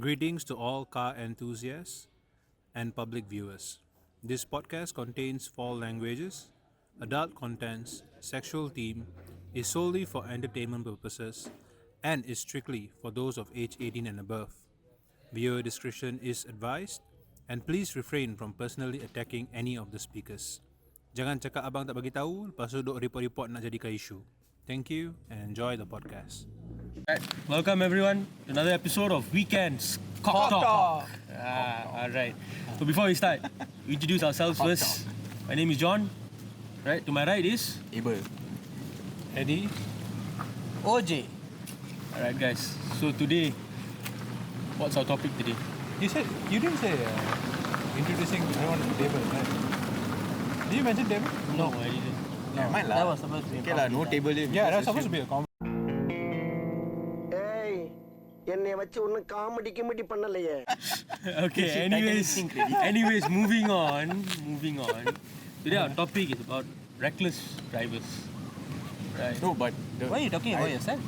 Greetings to all car enthusiasts and public viewers. This podcast contains foul languages, adult contents, sexual theme, is solely for entertainment purposes, and is strictly for those of age 18 and above. Viewer discretion is advised, and please refrain from personally attacking any of the speakers. Jangan cakap abang tak bagi tahu, lepas tu duk report-report nak jadikan isu. Thank you and enjoy the podcast. Right. Welcome everyone to another episode of Weekend's Cock Talk. Alright. So before we start, we introduce ourselves first. My name is John. Right, to my right is Abel. Eddie? OJ. Alright guys. So today, what's our topic today? You didn't say introducing everyone to table, right? Did you mention table? No, I didn't. No, mine That lah. was supposed to be Okay lah, no table. Yeah, that's supposed to be a common. ஏய் என்னை வச்சு ஒன்னும் comedy கிமெடி பண்ணலையே. Okay, anyways, moving on. Today our topic is about reckless drivers. Right. No, but Why are you talking about yourself?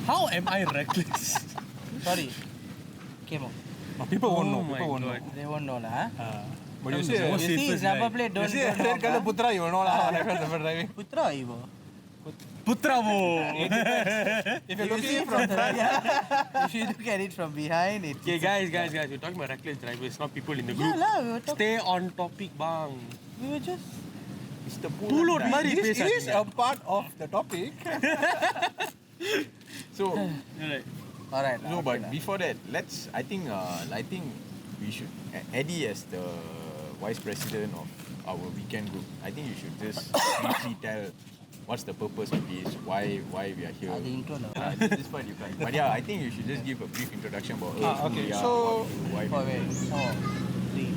How am I reckless? Sorry. Came on. People won't know. Oh my People won't God. They won't know lah. But you I'm see, the most You see, safest number guy. plate you don't see a red color Putra, you will know lah. Never driving. Putra Ivo. Putra wo. If you're You looking see from from front, if you look at it from behind, it's Okay, guys, we're talking about reckless drivers, not people in the group. yeah lah. We were talking. Stay on topic, bang. We were just. Mr. Pulut mari this is பேசாதீங்க. a part of the topic. So Alright. Alright. no, but before that, I think we should Eddie as the vice president of our weekend group. I think you should just briefly tell what's the purpose of this, why we are here. The intro lah. This part you can. But yeah, I think you should just give a brief introduction about us, who okay, we are, so- what we do, why we Oh do wait. this. 4, 3,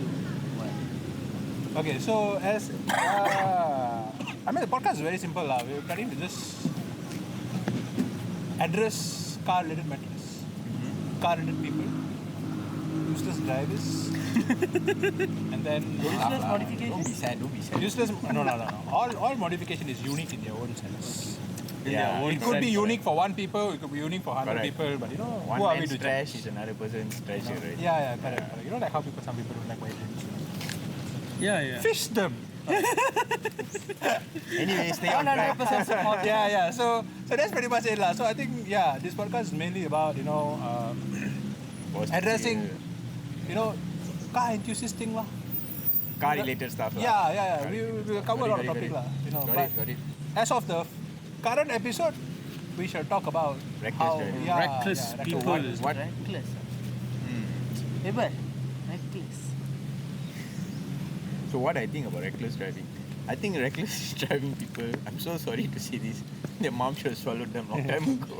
2, 1. Okay, so as I mean, the podcast is very simple lah. We're trying to just address car-related matters, car-related people, useless drivers, and then Useless modification. Don't be sad. useless. No. All modification is unique in their own sense. Yeah, It could be unique for one people, it could be unique for 100 Correct. people, but you know, One who are we man's to trash judge? is another person's treasure, right? Yeah, correct. You know, like how some people don't like white drinks. Yeah. Fish them. Anyway, stay on track. 100% support. Yeah. So that's pretty much it lah. So I think this podcast is mainly about addressing car enthusiast thing lah. Car related stuff. Yeah. We will cover a lot of Got topic it. lah. Got it. As of the current episode, we shall talk about Reckless driving. Reckless people. What? Reckless. Hmm. Abel. Reckless. So what I think about reckless driving? I think reckless driving people, I'm so sorry to say this, their mom should have swallowed them long time ago.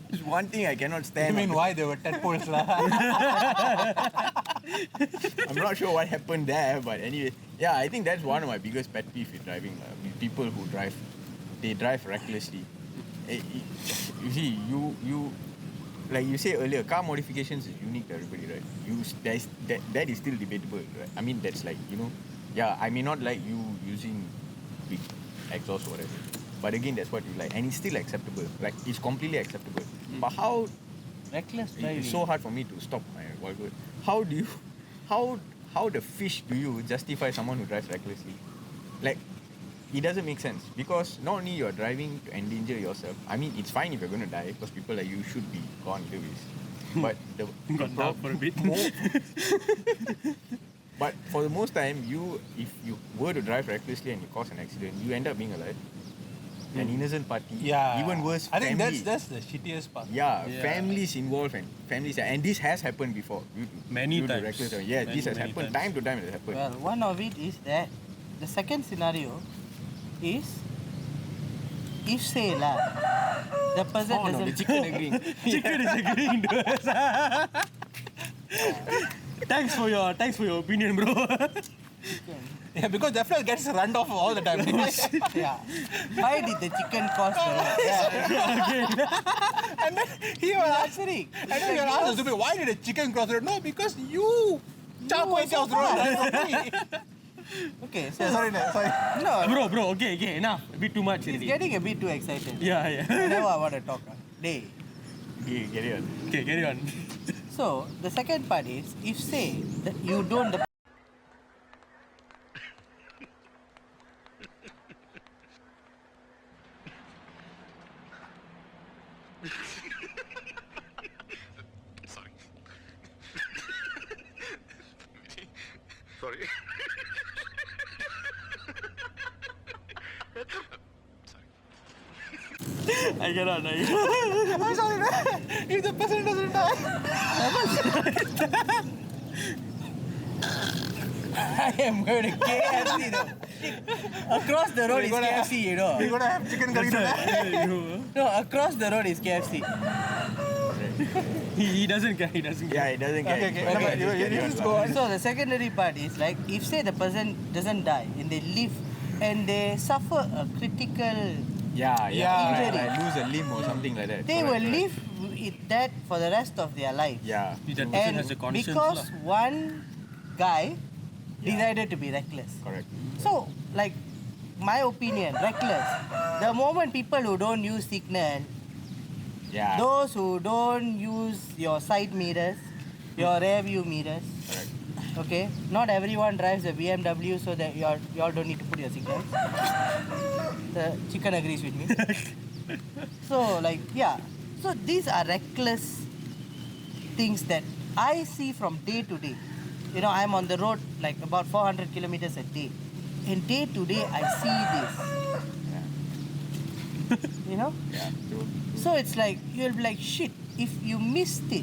There's one thing I cannot stand. You mean why there were tadpoles lah? I'm not sure what happened there, but anyway, yeah, I think that's one of my biggest pet peeve with driving. With people who drive recklessly. You see, you like you said earlier, car modifications is unique to everybody, right? That is still debatable, right? I mean, that's like, I may not like you using big exhaust or whatever, but again, that's what you like, and it's still acceptable. Like, it's completely acceptable. But how? Reckless driving. It's so hard for me to stop my vulgar. How do you, how the fish do you justify someone who drives recklessly? Like, it doesn't make sense, because not only you're driving to endanger yourself. I mean, it's fine if you're going to die, because people like you should be gone anyways. But Got down for a bit. But for the most time, if you were to drive recklessly and you cause an accident, you end up being alive. An innocent party. Yeah. Even worse, I think family. that's the shittiest part. Yeah, Yeah. families involved and this has happened before. Many due to times. reckless driving. Yeah, this has Many happened times. time to time. It has happened. Well, one of it is that the second scenario is if say lah the person Oh no, the doesn't chicken agreeing. Chicken is agreeing to us. Thanks for your opinion, bro. Yeah, because the fella gets run off all the time. yeah. Why did the chicken cost the road? And then he was Answering. And then you're asked to be, why did a chicken cross the road? No, because you Chapoy cross the road. Right from me. Okay, so Sorry. no, Bro, okay, enough. A bit too much it's already. getting a bit too excited. Yeah. I know I want to talk. Day. Okay, carry on. Okay, carry on. So the second part is, if say that you don't the Sorry. I cannot. I'm sorry, if the person doesn't die, I am going to KFC though. Across the road is KFC, you know. We're gonna have chicken curry tonight. No, across the road is KFC. He doesn't care. He doesn't care. Yeah, it doesn't care. Okay, okay. You just go on. So the secondary part is like, if say the person doesn't die and they live and they suffer a critical, Yeah, Injury. Like lose a limb or something like that. they Correct, will correct. live with that for the rest of their life. Yeah. That person And has a conscience because lah. one guy decided to be reckless. Correct. So, like, my opinion, reckless. The moment people who don't use signal, Yeah. those who don't use your side mirrors, your rear view mirrors, Correct. okay? Not everyone drives a BMW, so that you all don't need to put your signals. The chicken agrees with me. So, like, yeah. So these are reckless things that I see from day to day. You know, I'm on the road like about 400 kilometers a day. And day to day, I see this. You know? Yeah. True. So it's like, you'll be like, shit, if you missed it,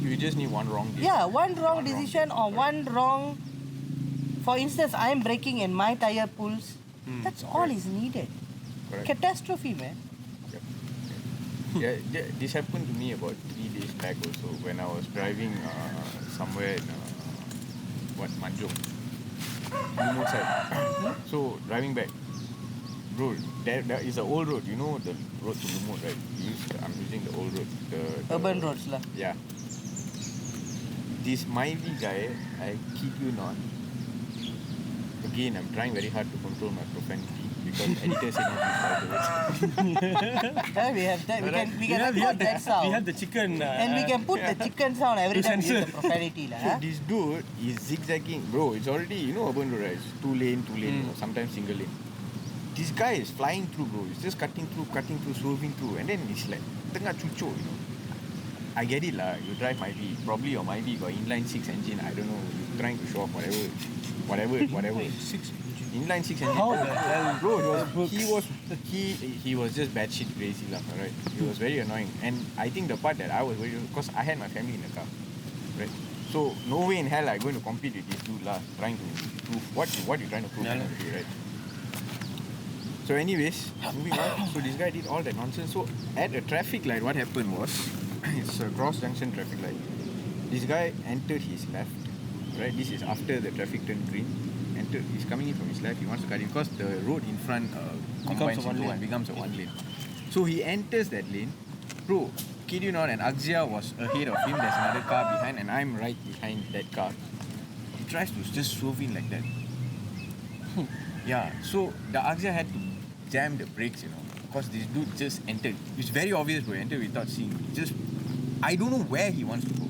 You just need one wrong day. yeah, one wrong One wrong decision day, or correct. one wrong, for instance, I'm braking and my tire pulls, that's all is needed. Correct. Catastrophe, man. Yep. Yeah, this happened to me about 3 days back also when I was driving somewhere in Manjung, remote side. So driving back, bro, there is an old road. You know the road to Lumut, right? I'm using the old road. The Urban roads lah. Yeah. This mighty guy, I kid you not. Again, I'm trying very hard to control my profanity because editor said not to use the words. Yeah, we have that. We can We record have that sound. We have the chicken. And we can put the chicken sound every To time we use censor. the profanity lah. So Huh? this dude is zigzagging, bro. It's already, you know, urban road, right? It's 2 lane, or sometimes single lane. This guy is flying through, bro. He's just cutting through, swerving through, and then it's like tengah cucuk, you know. I get it lah. You drive Myvi, probably your Myvi got inline 6 engine. I don't know. You're trying to show off whatever. Inline 6 engine. How the hell? Bro, he was just bad shit crazy lah, alright. He was very annoying, and I think the part that I was very, because I had my family in the car, right? So no way in hell I'm going to compete with this dude lah, trying to prove what you trying to prove, Yeah, right? So anyways, moving on. So this guy did all that nonsense. So at a traffic light, what happened was, it's a cross junction traffic light. This guy entered his left, right? This is after the traffic turned green. He's coming in from his left. He wants to cut in because the road in front combines a one into lane. one, becomes a one lane. So he enters that lane. Bro, kid you not, and Axia was ahead of him. There's another car behind, and I'm right behind that car. He tries to just swerve in like that. Yeah, so the Axia had to jam the brakes, you know, because this dude just entered. It's very obvious, bro. He entered without seeing. I don't know where he wants to go.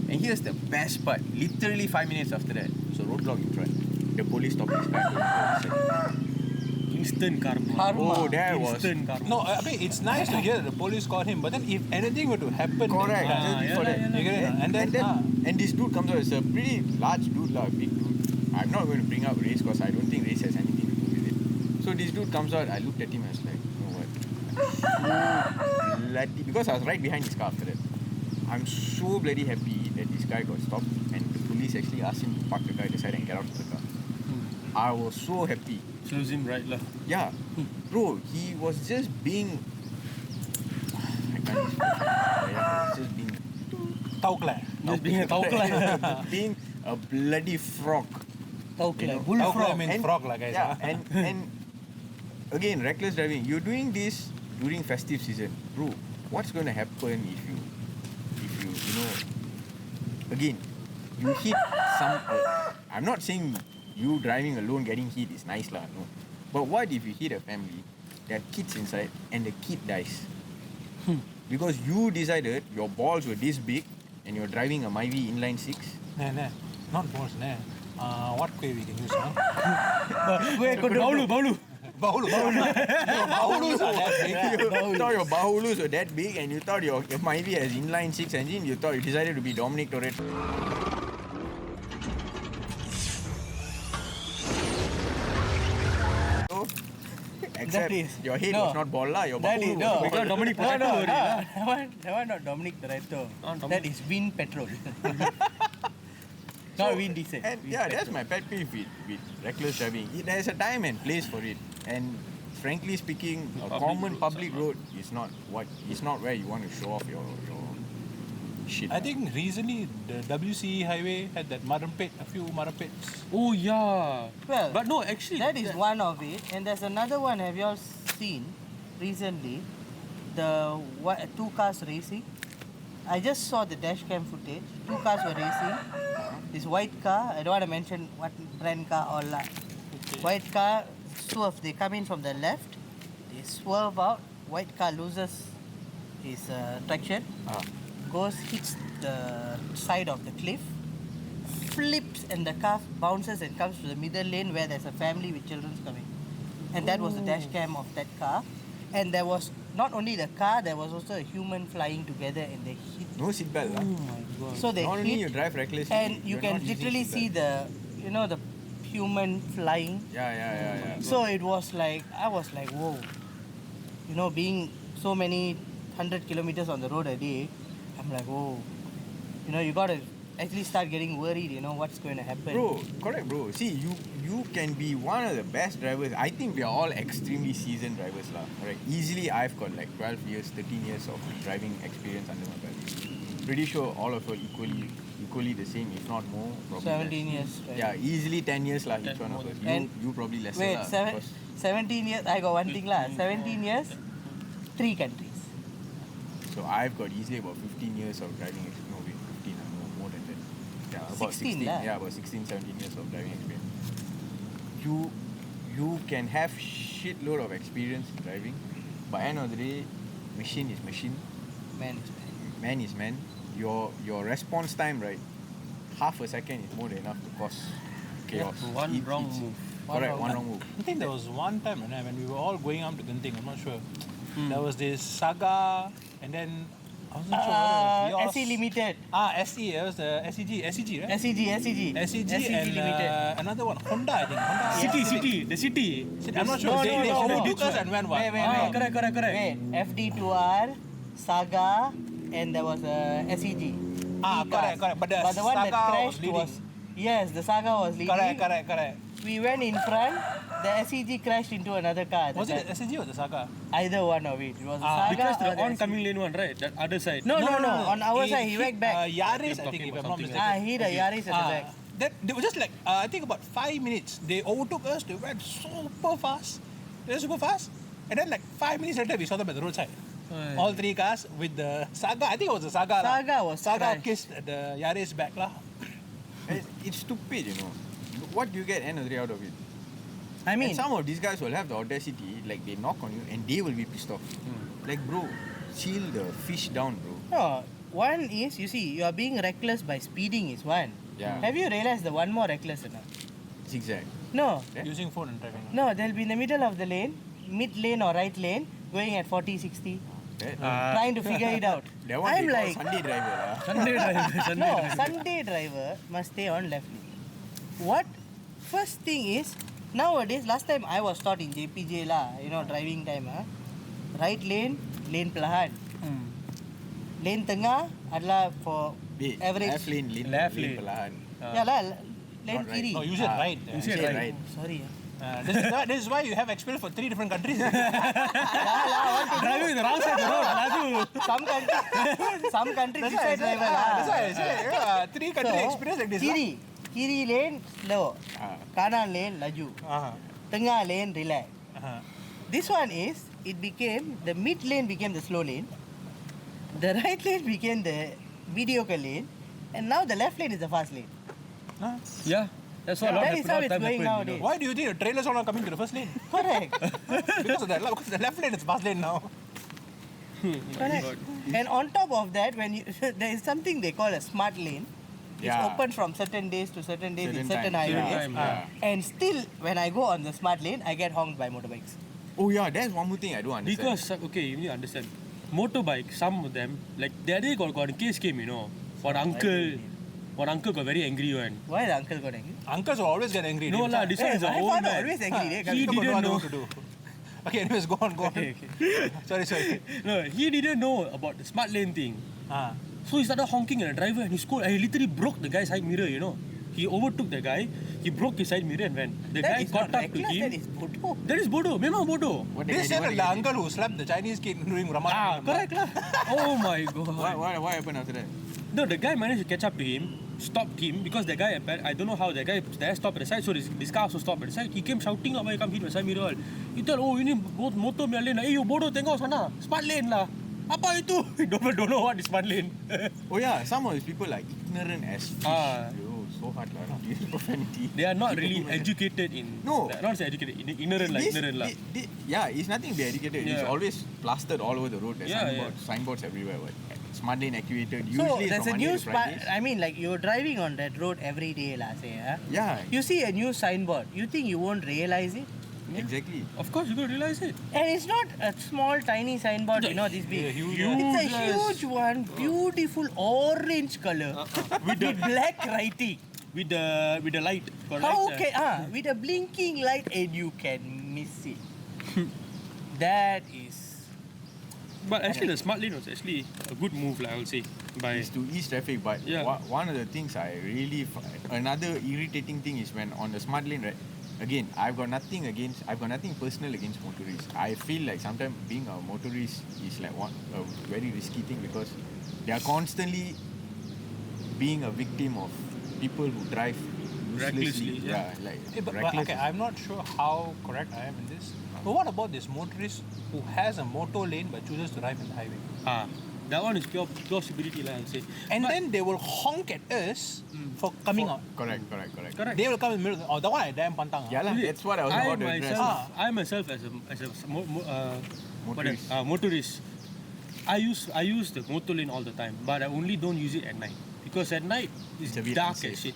And here's the best part. Literally 5 minutes after that, so roadblock in front. The police stopped his car. Instant karma. Karma. Oh, that was Instant karma. No, I mean it's nice to hear that the police caught him, but then if anything were to happen, correct. then, Just before that. you get it? And then, And this dude comes out. It's a pretty large dude, big dude. I'm not going to bring up race because I don't think race has anything to do with it. So this dude comes out. I looked at him and I was like, you know what? Bloody, because I was right behind his car after that. I'm so bloody happy that this guy got stopped and the police actually asked him to park the car at the side and get out of the car. I was so happy. Serves him right lah. Yeah, bro, he was just being. I can't explain. Yeah, he was just being. Just being a taukla. being a bloody frog. Okay, know, bullfrog. means And- frog, like I Yeah, said. and again, reckless driving. You're doing this during festive season, bro. What's going to happen if you know? Again, you hit some. I'm not saying you driving alone getting hit is nice lah, no. But what if you hit a family, there are kids inside, and the kid dies? because you decided your balls were this big and you're driving a Myvi inline 6. Nah, not balls, nah. What way we can use, huh? Baulu. Bahulus are that big. You thought your bahulus were that big and you thought your Myvi has inline 6 engine. You thought you decided to be Dominic Toretto. Except your head was not ball lah, your bahulu was no. bigger. Dominic No, Toretto no, already, that one not Dominic Toretto. Dominic. That is Win Petrol. Not Win Diesel. And Win yeah, Petrol. that's my pet peeve with reckless driving. There's a time and place for it. And frankly speaking, a common public road is not where you want to show off your shit. I think recently the WC highway had that a few marampets. Oh yeah. Well, But no, actually. that is one of it. And there's another one, have you all seen recently? The two cars racing. I just saw the dash cam footage. Two cars were racing. This white car, I don't want to mention what brand car or la. White car swerve. They come in from the left. They swerve out. White car loses his traction. Hits the side of the cliff. Flips and the car bounces and comes to the middle lane where there's a family with children coming. And that was the dash cam of that car. And there was not only the car, there was also a human flying together and they hit. No seatbelt lah. So they Not only you hit drive recklessly, and you you're can not using literally see seatbelt. the human flying. Yeah. So it was like, I was like, whoa. Being so many 100 kilometers on the road a day, I'm like, whoa. You gotta actually start getting worried, what's going to happen. Bro, correct bro. See, you can be one of the best drivers. I think we are all extremely seasoned drivers lah. Right? Easily I've got like 12 years, 13 years of driving experience under my belt. Pretty sure all of us equally the same, if not more. Probably 17 less. years. Right? Yeah, easily 10 years lah each one of us. And You probably lesser Wait, lah. because 17 years, I got one thing lah. 17 years, 3 countries. So I've got easily about 15 years of driving experience. No, wait, 15, more than that. Yeah, about 16 16. lah. Yeah, about 16, 17 years of driving experience. You can have shitload of experience in driving, but end of the day, machine is machine, Man, man is man. Your response time, right? Half a second is more than enough to cause chaos. One wrong move. Correct, one wrong move. I think there was one time when we were all going up to Genting, I'm not sure. There was this saga, and then I wasn't sure whether it was SE yours. Limited. SE, that was the SEG, right? SEG and another one, Honda, I think. Honda. The city. I'm not sure. No, they no, no. overtook us and went one. Wait. Correct. Wait, FD2R, Saga, and there was a SEG. Correct. But the one that Saga was crashed leading. was... Yes, the Saga was leading. Correct. We went in front, the SEG crashed into another car. Was it the SEG or the Saga? Either one of it. It was the Saga Because or the the oncoming lane one, right? That other side. No. On our It side, he hit, went back. Yaris, I Talking think, if about I'm not something mistaken. He hit a Yaris at the back. That they were just like I think about 5 minutes. They overtook us. They went super fast. And then like 5 minutes later, we saw them at the roadside. All 3 cars with the Saga. I think it was the Saga. Saga crashed. kissed the Yaris back lah. It's stupid, What do you get end of the day out of it? I mean, And some of these guys will have the audacity, like they knock on you and they will be pissed off. Like bro, chill the fish down, bro. no. One is, you see, you are being reckless by speeding is one. Yeah. Have you realized the one more reckless enough? Zigzag. No. Yeah. Using phone and driving. No, they'll be in the middle of the lane, mid lane or right lane, going at 40, 60, trying to figure it out. That one I'm they call like, Sunday driver lah. Sunday driver. no, Sunday driver must stay on left lane. What? First thing is, nowadays, last time I was taught in JPJ lah, driving time, right lane perlahan. Lane tengah adalah for Wait, average. Left lane. perlahan. Ya lah, lane Not right. kiri. No, use it right. You say Say right. right. Sorry. This is why you have experience for 3 different countries. Driving the wrong side of the road. Ladu. Some countries decide driver lah. That's why I say 3 country experience like this. Kiri lane slow, kanan lane laju, tengah lane relax. This one is, the mid lane became the slow lane, the right lane became the mediocre lane, and now the left lane is the fast lane. Yeah. That's what That is how it's going happened. nowadays. Why do you think the trailers are not coming to the first lane? Correct. Because the left lane is fast lane now. Correct. And on top of that, when you there is something they call a smart lane. It's Yeah. open from certain days to certain days in certain time. highways. Certain time, And still, when I go on the smart lane, I get honked by motorbikes. Oh yeah, that's one more thing I don't understand. Because okay, you need to understand. Motorbike, some of them, like the other day got a case came, for uncle. One uncle got very angry one. Why the uncle got angry? Uncles will always get angry. No lah, this one is a my old father man. always angry. He People don't didn't know know. what to do. Okay, anyways, go on. Okay. Sorry. No, he didn't know about the smart lane thing. Ah. So he started honking at the driver and he scolded. He literally broke the guy's side mirror, He overtook the guy, he broke his side mirror and went. The That guy is caught not up to reckless, him. that is bodoh. That is bodoh. Memang bodoh. What the This guy is did, what the the guy uncle who slapped the Chinese kid during Ramadan. Correct lah. Oh my god. did? What happened after that? No, the guy managed to catch up to him, stopped him because the guy, I don't know how the guy stopped at the side, so this car also stopped at the side. He came shouting lah, why you come hit my side mirror all. He told, oh ini motor punya lane lah. Eh, you bodoh tengok sana. Smart lane lah. Apa itu? Don't know what is smart lane. Oh yeah, some of these people are ignorant as fish. Ah. Yo, so hard lah. Use profanity. They are not really educated in... No. Not say educated, ignorant lah, ignorant lah. Yeah, it's nothing to be educated. It's Yeah. always plastered all over the road. There's Yeah, signboards everywhere. What? Smart lane activated. So Usually there's from a new Monday to Fridays. I mean, like you're driving on that road every day, lah. Say, Yeah, You see a new signboard. You think you won't realize it? exactly. Of course, you gotta realize it. And it's not a small, tiny signboard. This big. huge It's a one. huge one, beautiful orange color with black writing. With the light. Correct? How can with a blinking light and you can miss it? That is. But actually, the smart lane was actually a good move, like I would say. By It's to ease traffic, but Yeah. one of the things I really another irritating thing is when on the smart lane, right? Again, I've got nothing personal against motorists. I feel like sometimes being a motorist is like a very risky thing because they are constantly being a victim of people who drive uselessly. Recklessly, yeah. Like But reckless. okay, I'm not sure how correct I am in this. But what about this motorist who has a motor lane but chooses to drive in the highway? that one is pure stupidity, like I would say. And But- then they will honk at us for coming out. Correct. Correct. They will come in the middle. Oh, that one I damn pantang. Yeah, lah, that's what I was about to address. I myself as a Motorist. motorist, I use the motor lane all the time, but I only don't use it at night because at night it's a bit dark unsafe. as shit.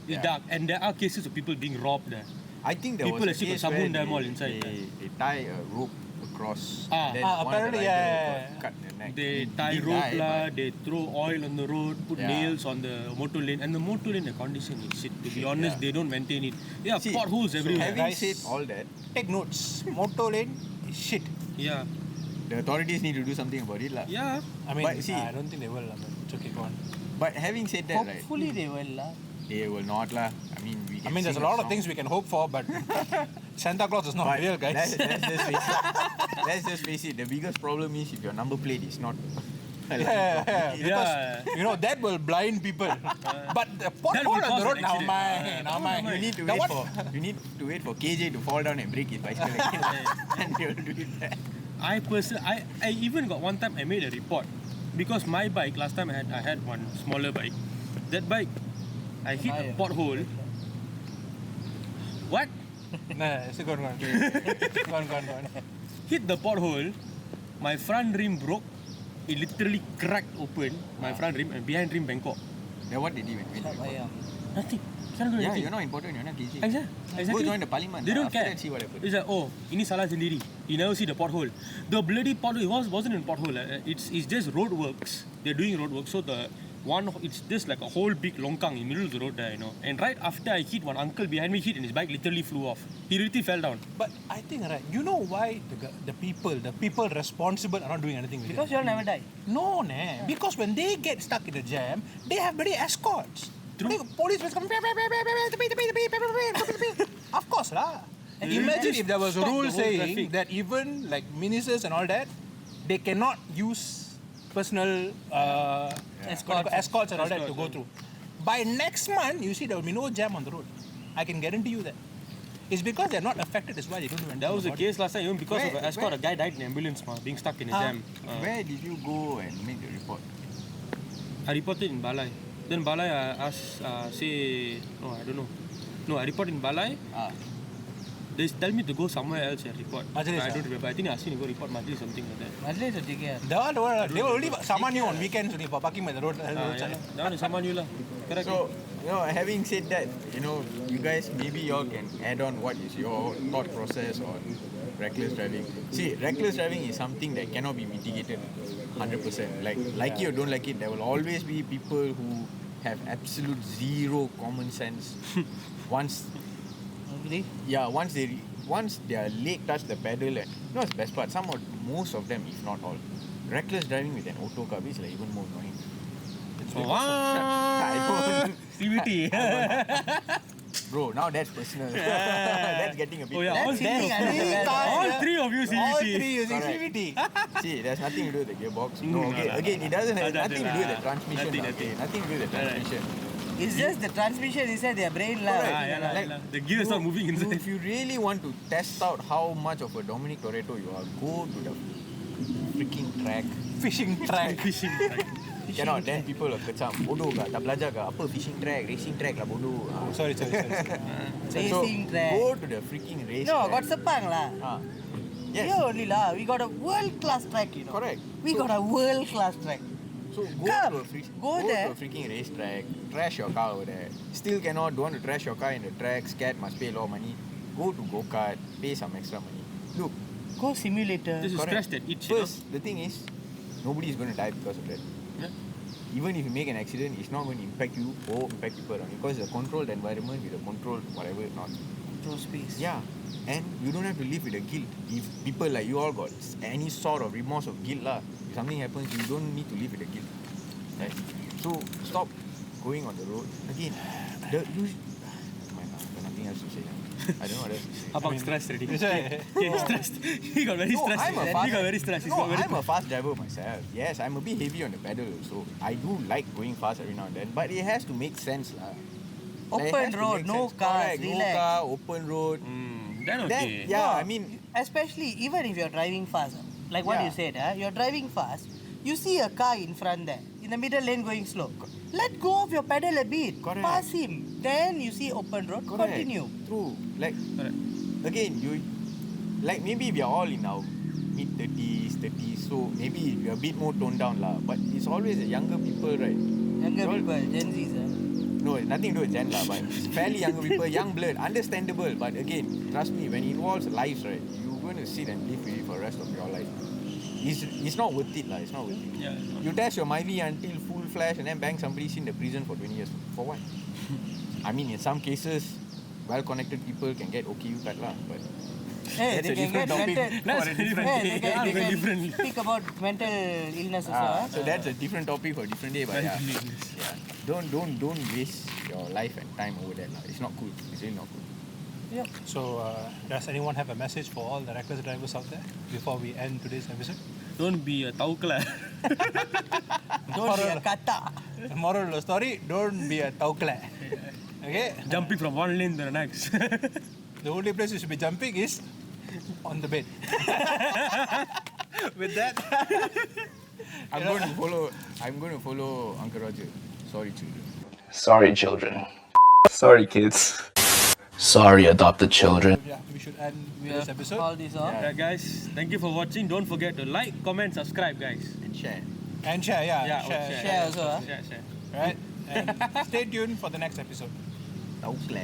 It's Yeah. dark, and there are cases of people being robbed there. I think there People was a actually case got where sabun them all inside. they tie a rope across. Ah. Then Ah, one of the apparently, rider yeah. got cut the neck. They He tie didn't rope die, lah, but- they throw oil on the road, put Yeah. nails on the motor lane, and the motor lane, the condition is shit. To be honest, yeah. they don't maintain it. Yeah, See, potholes so everywhere. having Guys. said all that, Take notes. Motor lane is shit. Yeah, the authorities need to do something about it, lah. yeah. I mean, But see- I don't think they will. But it's okay, go on. But having said that, right, Hopefully they will, lah. they will not, lah. I mean, I mean, there's a lot of things we can hope for, but Santa Claus is not But real, guys. Let's just face it. Let's just face it. The biggest problem is if your number plate is not. Yeah, because Yeah. that will blind people. But the pothole on cause the road, an now accident. mind. You need to The wait one- for KJ to fall down and break his bicycle again, and he will do it back. I even got one time I made a report because my bike last time I had one smaller bike. That bike, I hit a pothole. What? Nah, it's go on. Go on. Hit the pothole. My front rim broke. It literally cracked open. My front rim and behind rim bangkok. Then what did he win? Nothing. Cannot do Yeah, anything. you're not important. You're not KJ. Exactly. Go join the parliament. They don't After care. that, see what happens. It's like, oh, ini salah sendiri. You never see the pothole. The bloody pothole, it wasn't in pothole. It's just road works. They're doing road work. So it's just like a whole big longkang in the middle of the road there, And right after I hit, one uncle behind me hit and his bike literally flew off. He literally fell down. But I think, right, you know why the people responsible are not doing anything with Because it? you'll never die. No, nah. Because when they get stuck in a jam, they have very escorts. They got police will come. Of course, lah. And They imagine just if there was a stop rule the whole saying traffic. that even like ministers and all that, they cannot use personal escorts and all that to Escorts, go yeah. through. By next month, you see there will be no jam on the road. I can guarantee you that. It's because they're not affected. That's why they don't do anything. That was the about it. case last time, even because of Where- an escort, a guy died in the ambulance, being stuck in a jam. Where did you go and make the report? I reported in Balai. Then Balai asked, I don't know. No, I reported in Balai. They tell me to go somewhere else and report. Majlis, I don't remember. I think they asked me to go report Majlis something like that. Majlis or JKR? They will only summon you on weekends only for parking by the road. Yeah, that one is someone you lah. Correct. So, having said that, you guys, maybe y'all can add on what is your thought process on reckless driving. See, reckless driving is something that cannot be mitigated 100%. Like it or don't like it, there will always be people who have absolute zero common sense. Once their leg touch the pedal, and what's the best part? Most of them, if not all, reckless driving with an auto car is like even more annoying. CVT. Bro, now that's personal. That's getting a bit. Oh yeah, all three of you CVT. All three using Correct. CVT. See, there's nothing to do with the gearbox. No, okay. Again, it doesn't have nothing to do with the transmission. Nothing. Okay, nothing to do with the transmission. It's just the transmission inside their brain lah. The gears are moving inside. If you really want to test out how much of a Dominic Toretto you are, go to the freaking track. Fishing track. Fishing. Cannot, then people will kecam. Bodoh kah? Tak belajar kah? Apa fishing track? Racing track lah bodoh. Sorry. Racing track. Go to the freaking race No, track. got Sepang lah. Yes. Here only lah. We got a world class track, Correct. We got a world class track. So go Come, to a go there. to a freaking racetrack, trash your car over there. Still don't want to trash your car in the track, scared, must pay a lot of money. Go to go-kart, pay some extra money. Look, Go simulator. This is correct. stress that each. First, the thing is, nobody is going to die because of that. Yeah. Even if you make an accident, it's not going to impact you or impact people around you because it's a controlled environment with a controlled whatever not. Control space. Yeah, and you don't have to live with the guilt. If people like you all got any sort of remorse of guilt lah, if something happens, you don't need to live with the guilt. Right? So stop going on the road again. Got nothing else to say. I don't know what else to say. Abang stressed already. That's why. He stressed. He got very stressed. I'm a He fast, got very stressed. No, I'm a fast driver myself. Yes, I'm a bit heavy on the pedal, so I do like going fast every now and then. But it has to make sense, lah. Like, it has Open to road, make no sense. cars, Correct, no relax. car, open road. Then okay. Yeah, No, I mean, especially even if you're driving fast, like what Yeah. you said, you're driving fast, you see a car in front there, in the middle lane going slow. Let go of your pedal a bit, Correct. pass him. Then you see open road, correct. continue. True. Like, Correct. again, maybe we are all in our mid 30s, so maybe we're a bit more toned down lah. But it's always the younger people, right? Younger All- people, Gen Zs. No, nothing to do with Gen lah, but it's fairly younger people, young blood, understandable. But again, trust me, when it involves lives, right, you're going to sit and live with it for the rest of your life. It's not worth it lah. It's not worth it. Yeah. You test your Myvi until full flash and then bang somebody's in the prison for 20 years. For what? I mean, in some cases, well-connected people can get OKU cut lah, but Hey, That's they a can different get topic. mental. That's a different Hey, thing. they can Different. speak about mental illness also. so that's a different topic for a different day. But yeah, don't waste your life and time over that lah. It's not cool. It's really not cool. So, does anyone have a message for all the reckless drivers out there before we end today's episode? Don't be a taukla. Don't be a kata. The moral of the story, don't be a taukla. Okay? Jumping from one lane to the next. The only place you should be jumping is on the bed. With that, I'm going to follow Uncle Roger. Sorry, children. Sorry, children. Sorry, kids. Sorry, adopted children. yeah, we should end We this have episode. all this off. Yeah, guys, thank you for watching. Don't forget to like, comment, subscribe, guys. And share. And share, Yeah, share. Share also. Share. Right? And stay tuned for the next episode. Taukla.